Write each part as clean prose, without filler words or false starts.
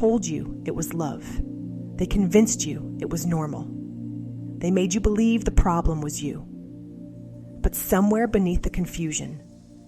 told you it was love. They convinced you it was normal. They made you believe the problem was you. But somewhere beneath the confusion,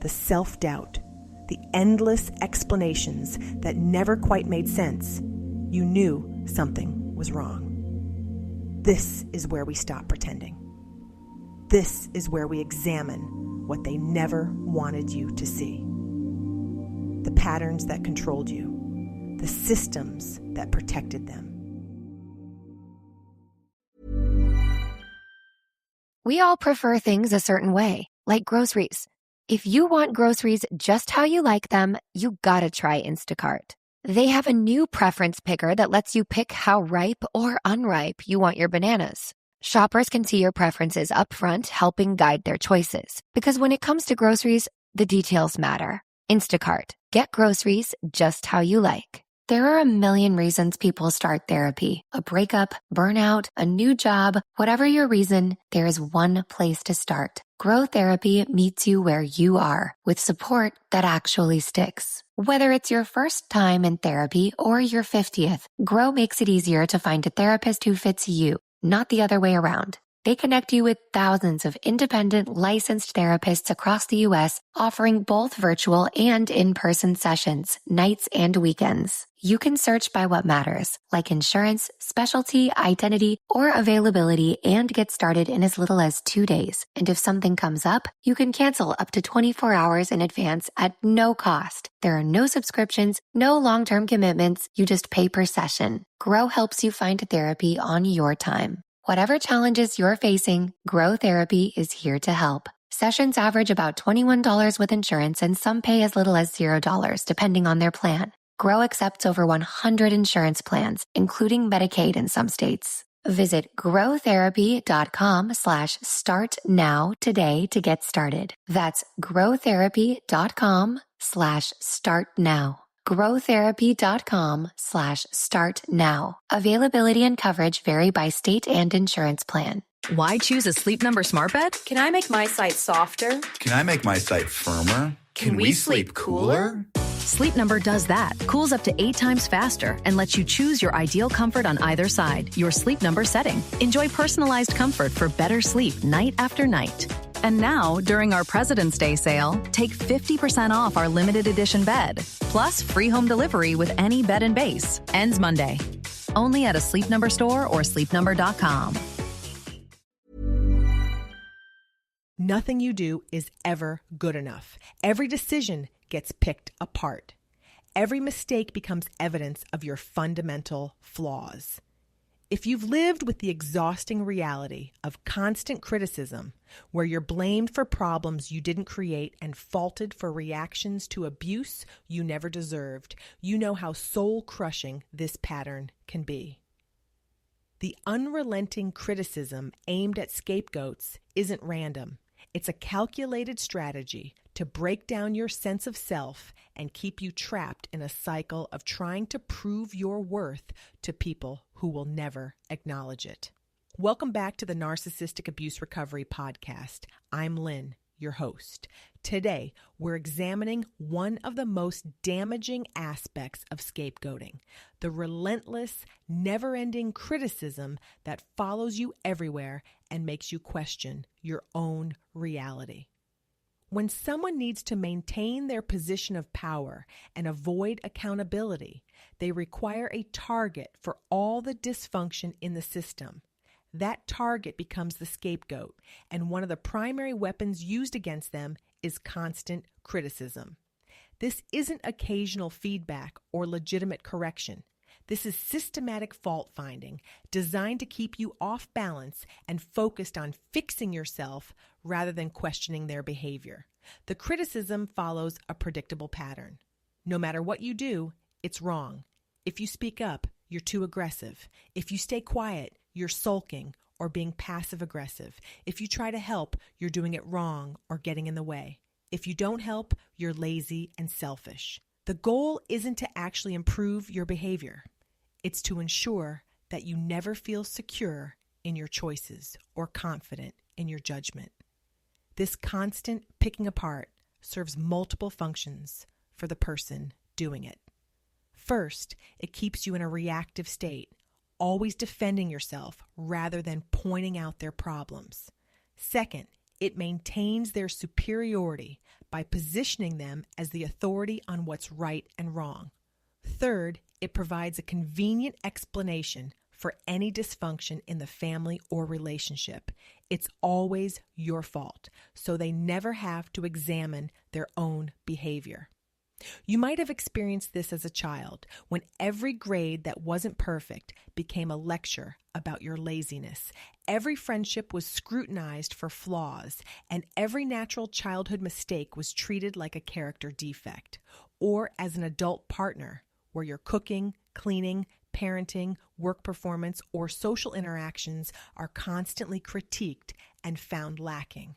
the self-doubt, the endless explanations that never quite made sense, you knew something was wrong. This is where we stop pretending. This is where we examine what they never wanted you to see. The patterns that controlled you, the systems that protected them. We all prefer things a certain way, like groceries. If you want groceries just how you like them, you gotta try Instacart. They have a new preference picker that lets you pick how ripe or unripe you want your bananas. Shoppers can see your preferences upfront, helping guide their choices. Because when it comes to groceries, the details matter. Instacart. Get groceries just how you like. There are a million reasons people start therapy. A breakup, burnout, a new job, whatever your reason, there is one place to start. Grow Therapy meets you where you are with support that actually sticks. Whether it's your first time in therapy or your 50th, Grow makes it easier to find a therapist who fits you, not the other way around. They connect you with thousands of independent, licensed therapists across the U.S., offering both virtual and in-person sessions, nights and weekends. You can search by what matters, like insurance, specialty, identity, or availability, and get started in as little as 2 days. And if something comes up, you can cancel up to 24 hours in advance at no cost. There are no subscriptions, no long-term commitments. You just pay per session. Grow helps you find therapy on your time. Whatever challenges you're facing, Grow Therapy is here to help. Sessions average about $21 with insurance, and some pay as little as $0, depending on their plan. Grow accepts over 100 insurance plans, including Medicaid in some states. Visit growtherapy.com/start now today to get started. That's growtherapy.com/start now. growtherapy.com/start now. Availability and coverage vary by state and insurance plan. Why choose a Sleep Number smart bed? Can I make my site softer? Can I make my site firmer? Can we sleep cooler? Sleep Number does that. Cools up to 8 times faster and lets you choose your ideal comfort on either side. Your Sleep Number setting. Enjoy personalized comfort for better sleep night after night. And now, during our President's Day sale, take 50% off our limited edition bed, plus free home delivery with any bed and base. Ends Monday. Only at a Sleep Number store or sleepnumber.com. Nothing you do is ever good enough. Every decision gets picked apart. Every mistake becomes evidence of your fundamental flaws. If you've lived with the exhausting reality of constant criticism, where you're blamed for problems you didn't create and faulted for reactions to abuse you never deserved, you know how soul-crushing this pattern can be. The unrelenting criticism aimed at scapegoats isn't random. It's a calculated strategy to break down your sense of self and keep you trapped in a cycle of trying to prove your worth to people who will never acknowledge it. Welcome back to the Narcissistic Abuse Recovery Podcast. I'm Lynn, your host. Today, we're examining one of the most damaging aspects of scapegoating, the relentless, never-ending criticism that follows you everywhere and makes you question your own reality. When someone needs to maintain their position of power and avoid accountability, they require a target for all the dysfunction in the system. That target becomes the scapegoat, and one of the primary weapons used against them is constant criticism. This isn't occasional feedback or legitimate correction. This is systematic fault-finding designed to keep you off balance and focused on fixing yourself rather than questioning their behavior. The criticism follows a predictable pattern. No matter what you do, it's wrong. If you speak up, you're too aggressive. If you stay quiet, you're sulking or being passive-aggressive. If you try to help, you're doing it wrong or getting in the way. If you don't help, you're lazy and selfish. The goal isn't to actually improve your behavior. It's to ensure that you never feel secure in your choices or confident in your judgment. This constant picking apart serves multiple functions for the person doing it. First, it keeps you in a reactive state, always defending yourself rather than pointing out their problems. Second, it maintains their superiority by positioning them as the authority on what's right and wrong. Third, it provides a convenient explanation for any dysfunction in the family or relationship. It's always your fault, so they never have to examine their own behavior. You might have experienced this as a child, when every grade that wasn't perfect became a lecture about your laziness. Every friendship was scrutinized for flaws, and every natural childhood mistake was treated like a character defect. Or as an adult partner, where your cooking, cleaning, parenting, work performance, or social interactions are constantly critiqued and found lacking.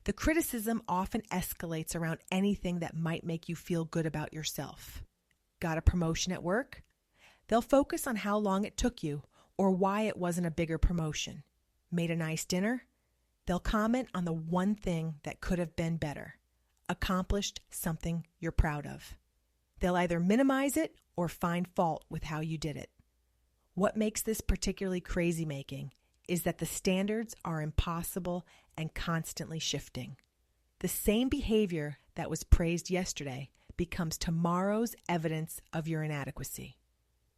The criticism often escalates around anything that might make you feel good about yourself. Got a promotion at work? They'll focus on how long it took you or why it wasn't a bigger promotion. Made a nice dinner? They'll comment on the one thing that could have been better. Accomplished something you're proud of. They'll either minimize it or find fault with how you did it. What makes this particularly crazy-making is that the standards are impossible and constantly shifting. The same behavior that was praised yesterday becomes tomorrow's evidence of your inadequacy.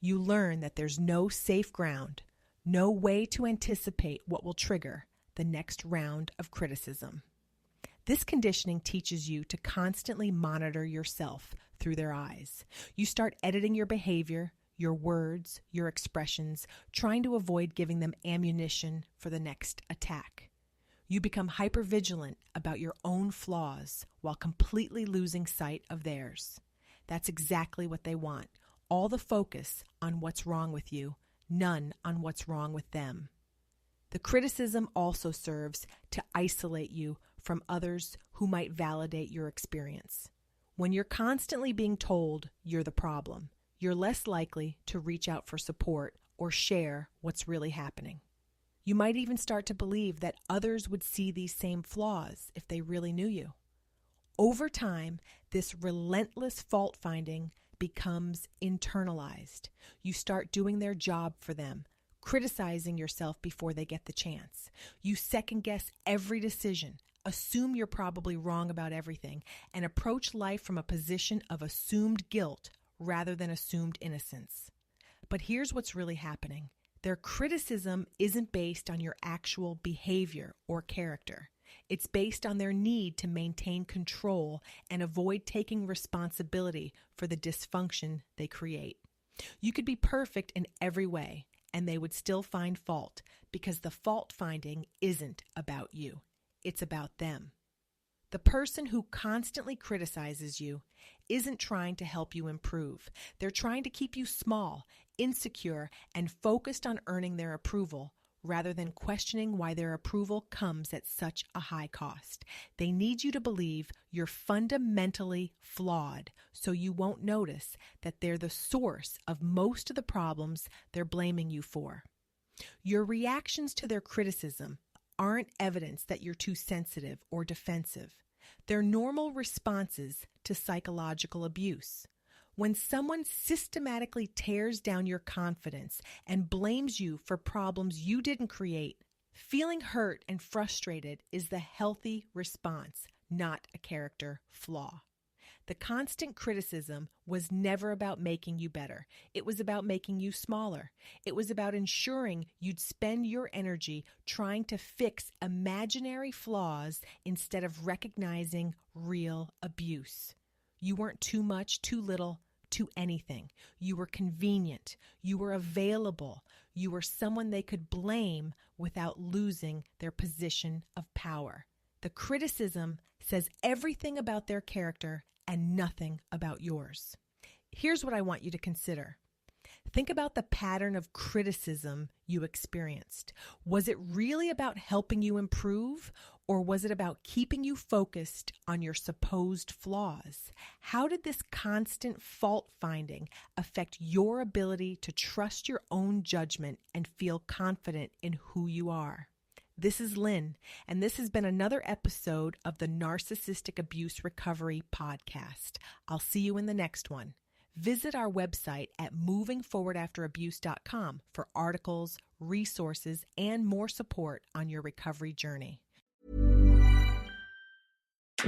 You learn that there's no safe ground, no way to anticipate what will trigger the next round of criticism. This conditioning teaches you to constantly monitor yourself through their eyes. You start editing your behavior, your words, your expressions, trying to avoid giving them ammunition for the next attack. You become hypervigilant about your own flaws while completely losing sight of theirs. That's exactly what they want. All the focus on what's wrong with you, none on what's wrong with them. The criticism also serves to isolate you from others who might validate your experience. When you're constantly being told you're the problem, you're less likely to reach out for support or share what's really happening. You might even start to believe that others would see these same flaws if they really knew you. Over time, this relentless fault finding becomes internalized. You start doing their job for them, criticizing yourself before they get the chance. You second guess every decision, assume you're probably wrong about everything, and approach life from a position of assumed guilt rather than assumed innocence. But here's what's really happening. Their criticism isn't based on your actual behavior or character. It's based on their need to maintain control and avoid taking responsibility for the dysfunction they create. You could be perfect in every way, and they would still find fault because the fault finding isn't about you. It's about them. The person who constantly criticizes you isn't trying to help you improve. They're trying to keep you small, insecure, and focused on earning their approval rather than questioning why their approval comes at such a high cost. They need you to believe you're fundamentally flawed so you won't notice that they're the source of most of the problems they're blaming you for. Your reactions to their criticism aren't evidence that you're too sensitive or defensive. They're normal responses to psychological abuse. When someone systematically tears down your confidence and blames you for problems you didn't create, feeling hurt and frustrated is the healthy response, not a character flaw. The constant criticism was never about making you better. It was about making you smaller. It was about ensuring you'd spend your energy trying to fix imaginary flaws instead of recognizing real abuse. You weren't too much, too little, too anything. You were convenient. You were available. You were someone they could blame without losing their position of power. The criticism says everything about their character and nothing about yours. Here's what I want you to consider. Think about the pattern of criticism you experienced. Was it really about helping you improve, or was it about keeping you focused on your supposed flaws? How did this constant fault finding affect your ability to trust your own judgment and feel confident in who you are? This is Lynn, and this has been another episode of the Narcissistic Abuse Recovery Podcast. I'll see you in the next one. Visit our website at movingforwardafterabuse.com for articles, resources, and more support on your recovery journey.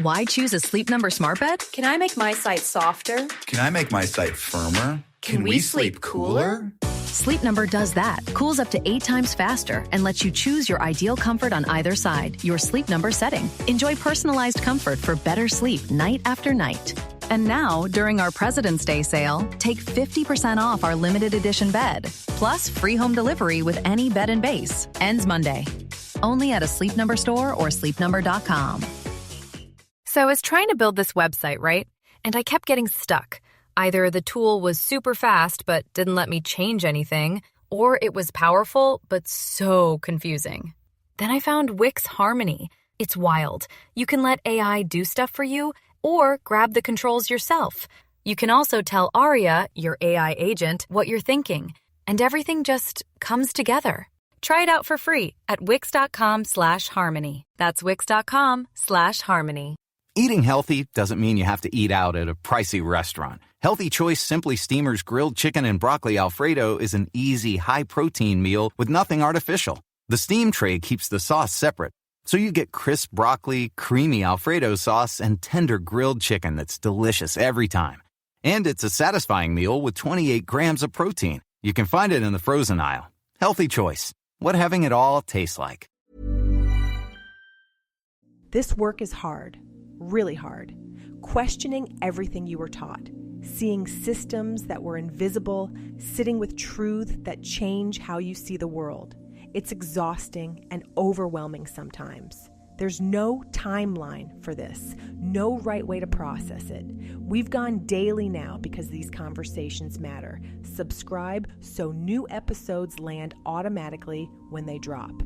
Why choose a Sleep Number smart bed? Can I make my site softer? Can I make my site firmer? Can we sleep cooler? Sleep Number does that, cools up to 8 times faster, and lets you choose your ideal comfort on either side, your Sleep Number setting. Enjoy personalized comfort for better sleep night after night. And now, during our President's Day sale, take 50% off our limited edition bed, plus free home delivery with any bed and base. Ends Monday. Only at a Sleep Number store or sleepnumber.com. So I was trying to build this website, right? And I kept getting stuck. Either the tool was super fast but didn't let me change anything, or it was powerful but so confusing. Then I found Wix Harmony. It's wild. You can let AI do stuff for you, or grab the controls yourself. You can also tell Aria, your AI agent, what you're thinking, and everything just comes together. Try it out for free at wix.com/harmony. That's wix.com/harmony. Eating healthy doesn't mean you have to eat out at a pricey restaurant. Healthy Choice Simply Steamer's grilled chicken and broccoli Alfredo is an easy, high-protein meal with nothing artificial. The steam tray keeps the sauce separate, so you get crisp broccoli, creamy Alfredo sauce, and tender grilled chicken that's delicious every time. And it's a satisfying meal with 28 grams of protein. You can find it in the frozen aisle. Healthy Choice. What having it all tastes like. This work is hard, really hard. Questioning everything you were taught, seeing systems that were invisible, sitting with truth that change how you see the world. It's exhausting and overwhelming sometimes. There's no timeline for this, no right way to process it. We've gone daily now because these conversations matter. Subscribe so new episodes land automatically when they drop.